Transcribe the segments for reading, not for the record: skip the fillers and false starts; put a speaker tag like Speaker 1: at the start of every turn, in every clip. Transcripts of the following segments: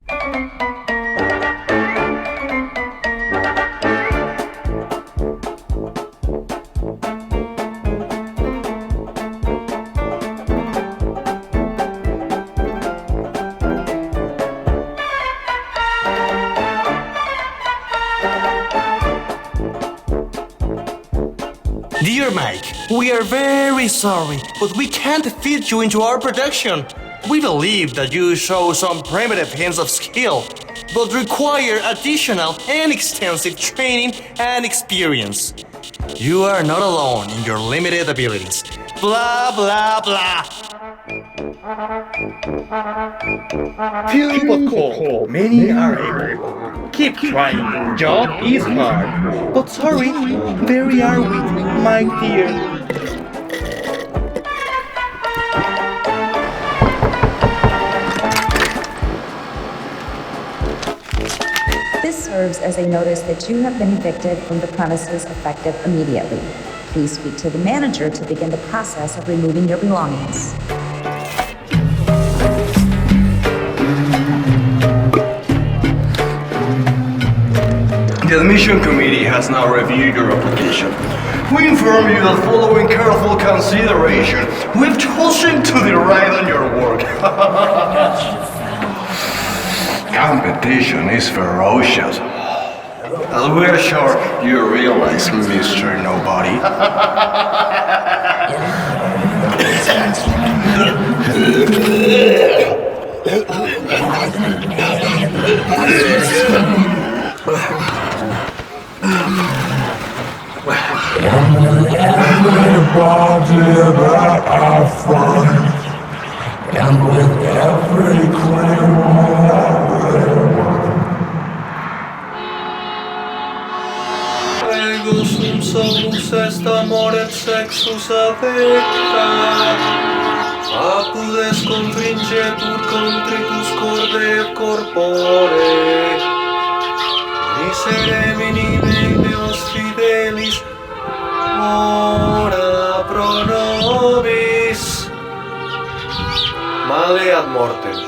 Speaker 1: Dear Mike, we are very sorry, but we can't fit you into our production. We believe that you show some primitive hints of skill, but require additional and extensive training and experience. You are not alone in your limited abilities. Blah, blah, blah.
Speaker 2: Few but call, many are able. Keep trying, job is hard. But sorry, very are we, my dear.
Speaker 3: This serves as a notice that you have been evicted from the premises effective immediately. Please speak to the manager to begin the process of removing your belongings.
Speaker 1: The admission committee has now reviewed your application. We inform you that following careful consideration, we've chosen to deride on your work. Competition is ferocious. As we are sure you realize, Mr. Nobody.
Speaker 4: Everybody that I find, and with every criminal
Speaker 5: Ego sum solus est amor et sexus affecta, apudes contringetur contritus corde et corpore, misere minime meos fidelis, ora pro nobis, male ad mortem.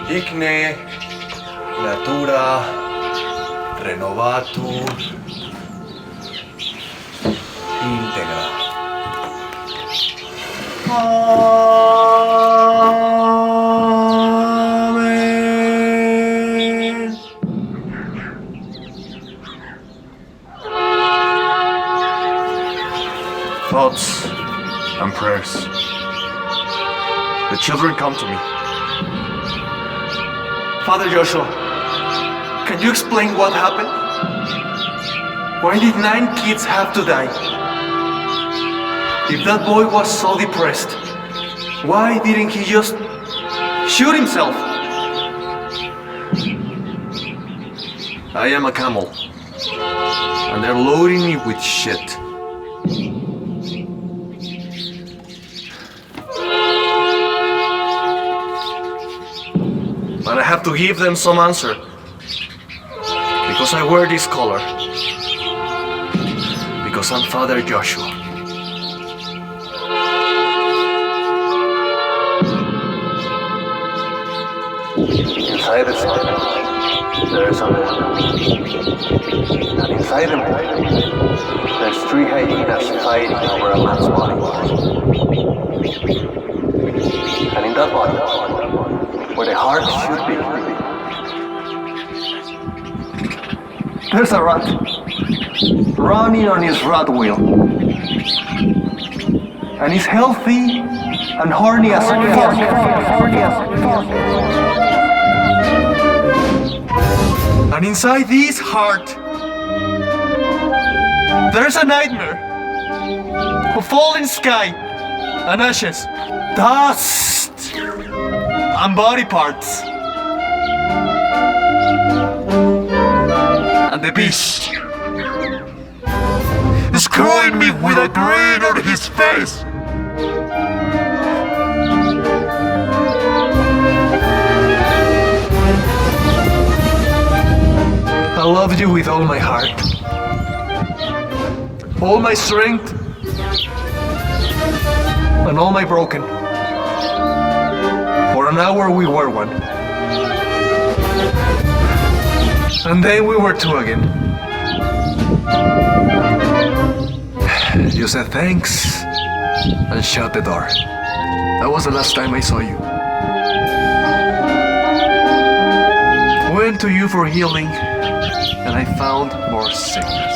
Speaker 5: Igne natura renovatur integra. Amen. Thoughts and prayers. The children come to me. Father Joshua, can you explain what happened? Why did 9 kids have to die? If that boy was so depressed, why didn't he just shoot himself? I am a camel, and they're loading me with shit. But I have to give them some answer. Because I wear this color. Because I'm Father Joshua. Inside the sun, there is a moon. And inside the moon, there's 3 hyenas fighting over a man's body. And in that body, where the heart should be, there's a rat running on his rat wheel. And he's healthy and horny as fuck. And inside this heart, there's a nightmare of falling sky and ashes, dust and body parts. And the beast is screwing me with a grin on his face. I love you with all my heart, all my strength, and all my broken. For For an hour we were one. And then we were two again. You said thanks and shut the door. That was the last time I saw you. Went to you for healing, and I found more sickness.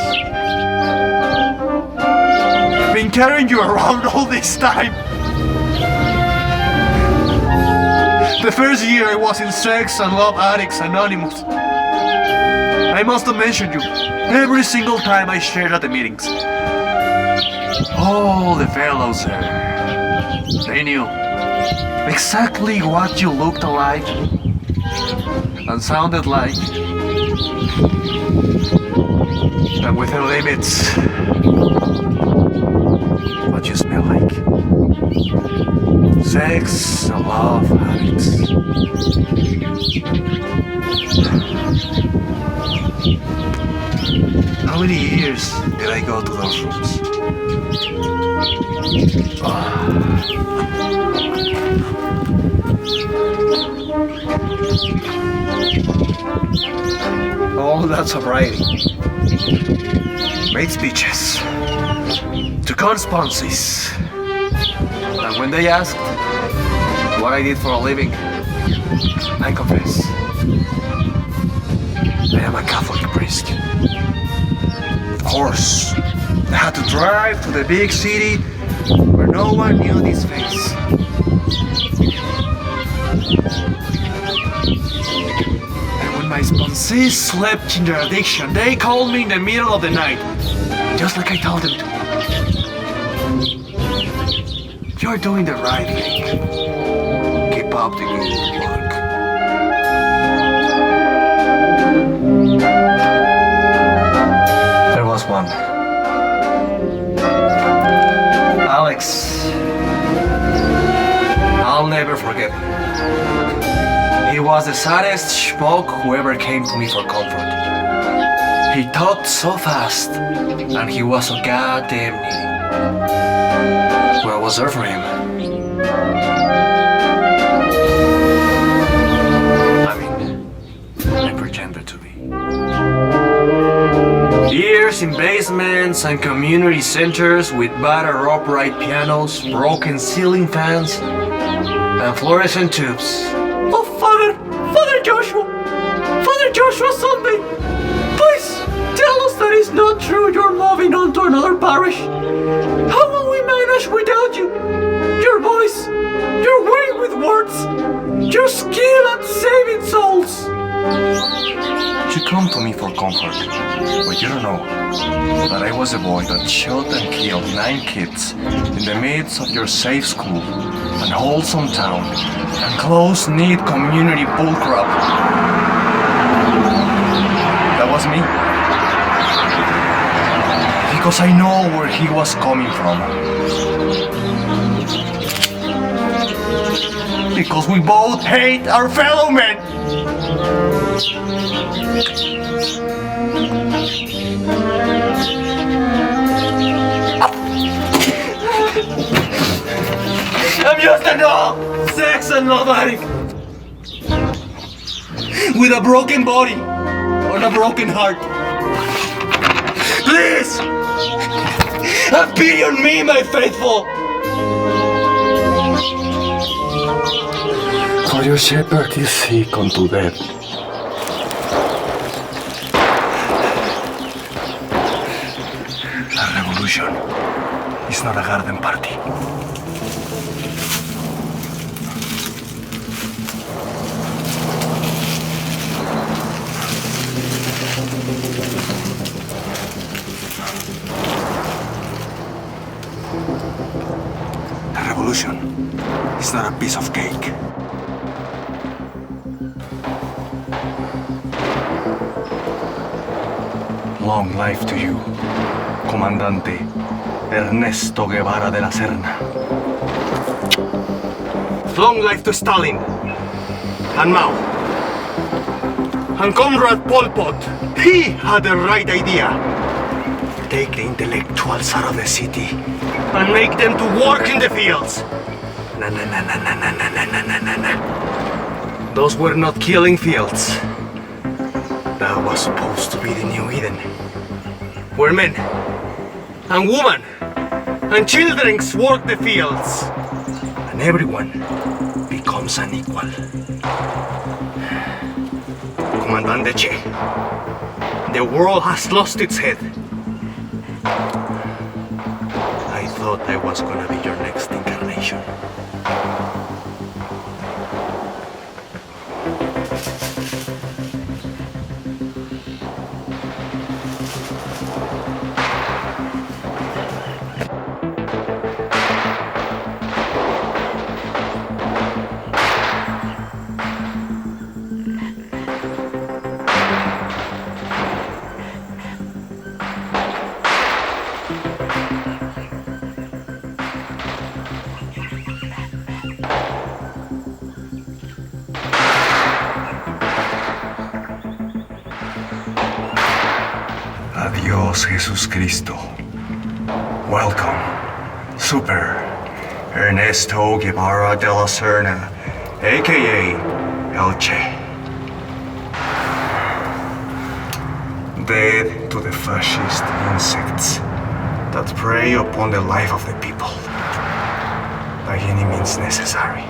Speaker 5: Been carrying you around all this time. The first year I was in Sex and Love Addicts Anonymous. I must have mentioned you every single time I shared at the meetings. All the fellows there, they knew exactly what you looked like and sounded like. And within limits, what you smell like. Sex and love addicts. How many years did I go to those rooms? Oh, that sobriety. Made speeches. Took on sponsors. And when they asked what I did for a living, I confess. I am a Catholic priest. Of course, I had to drive to the big city where no one knew this face. And when my sponsors slept in their addiction, they called me in the middle of the night, just like I told them to. You're doing the right thing. Keep up the good work. There was one. Alex. I'll never forget him. He was the saddest schmuck who ever came to me for comfort. He talked so fast, and he was so goddamn needy. Well, I was there for him. I mean, I pretended to be. Years in basements and community centers with battered upright pianos, broken ceiling fans, and fluorescent tubes. Oh, Father Joshua Sunday, please tell us that it's not true you're moving on to another parish. How will we manage without you? Your voice, your way with words, your skill at saving souls. You come to me for comfort, but you don't know that I was a boy that shot and killed 9 kids in the midst of your safe school and wholesome town and close-knit community bullcrap. That was me. Because I know where he was coming from. Because we both hate our fellow men. I'm just a dog, sex and love addict, with a broken body on a broken heart. Please, have pity on me, my faithful. For your shepherd is sick unto death. A revolution is not a garden party. A revolution is not a piece of cake. Long life to you, Comandante Ernesto Guevara de la Serna. Long life to Stalin, and Mao, and Comrade Pol Pot. He had the right idea. Take the intellectuals out of the city and make them to work in the fields. Na. Those were not killing fields. That was supposed to be the new Eden, where men and women and children work the fields, and everyone becomes an equal. Comandante Che, the world has lost its head. I thought I was gonna be your next incarnation.
Speaker 6: Adiós, Jesús Cristo. Welcome, Super Ernesto Guevara de la Serna, aka El Che. Dead to the fascist insects that prey upon the life of the people. By any means necessary.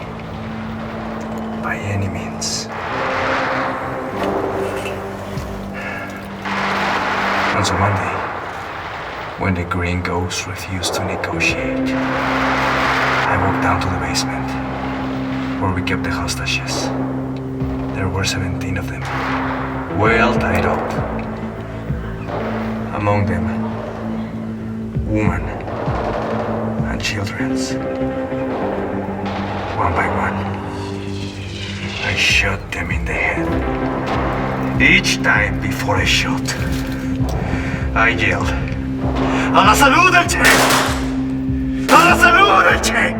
Speaker 6: By any means. And so one day, when the Green Ghost refused to negotiate, I walked down to the basement, where we kept the hostages. There were 17 of them, well tied up. Among them, women and children. One by one, I shot them in the head. Each time before I shot, I yelled, ¡A la salud del Che! ¡A la salud del Che!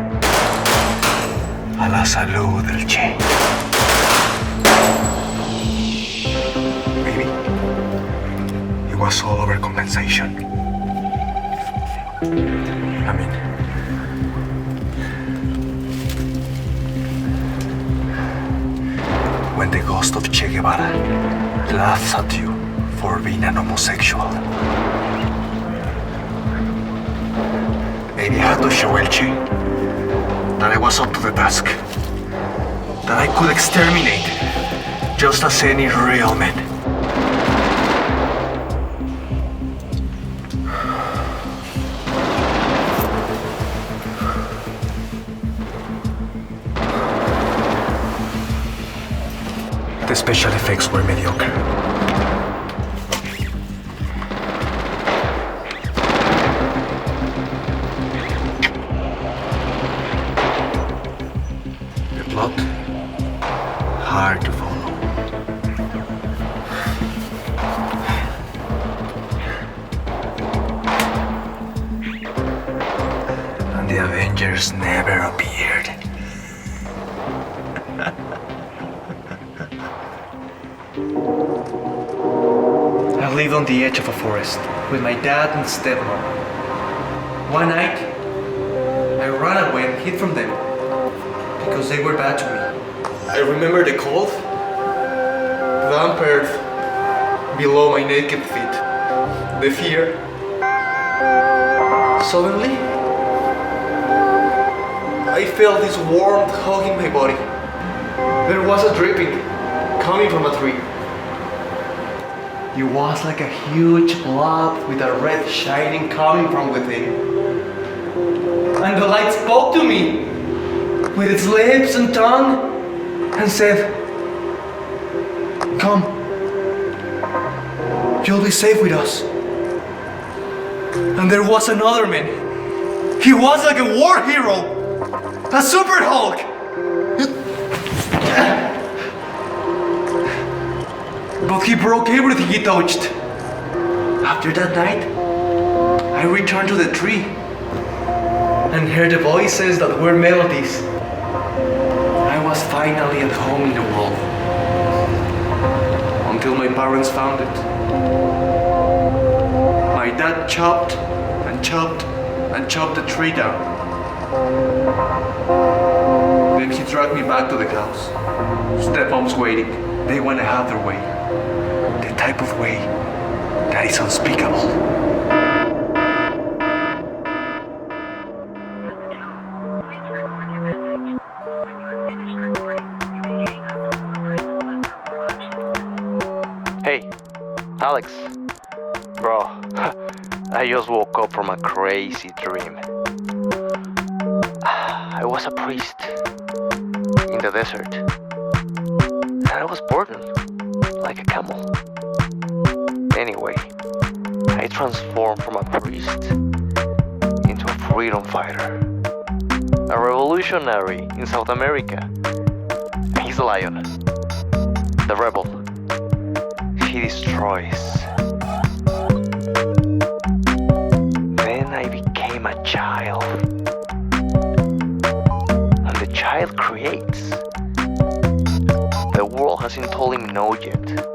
Speaker 6: ¡A la salud del Che! Maybe it was all overcompensation. I mean, when the ghost of Che Guevara laughs at you for being an homosexual. Maybe I had to show El Che that I was up to the task, that I could exterminate just as any real man. The special effects were mediocre. Plot, hard to follow. And the Avengers never appeared.
Speaker 2: I lived on the edge of a forest with my dad and stepmom. One night, I ran away and hid from them, because they were bad to me. I remember the cold, damp earth below my naked feet, the fear. Suddenly, I felt this warmth hugging my body. There was a dripping coming from a tree. It was like a huge blob with a red shining coming from within. And the light spoke to me with its lips and tongue, and said, "Come, you'll be safe with us." And there was another man. He was like a war hero, a super Hulk. But he broke everything he touched. After that night, I returned to the tree and heard the voices that were melodies. I was finally at home in the world. Until my parents found it. My dad chopped and chopped and chopped the tree down. Then he dragged me back to the house. Stepmom's waiting. They want to have their way. The type of way that is unspeakable.
Speaker 7: Hey, Alex. Bro, I just woke up from a crazy dream. I was a priest in the desert. And I was born like a camel. Anyway, I transformed from a priest into a freedom fighter. A revolutionary in South America. And he's a lion. The rebel. He destroys. Then I became a child. And the child creates. The world hasn't told him no yet.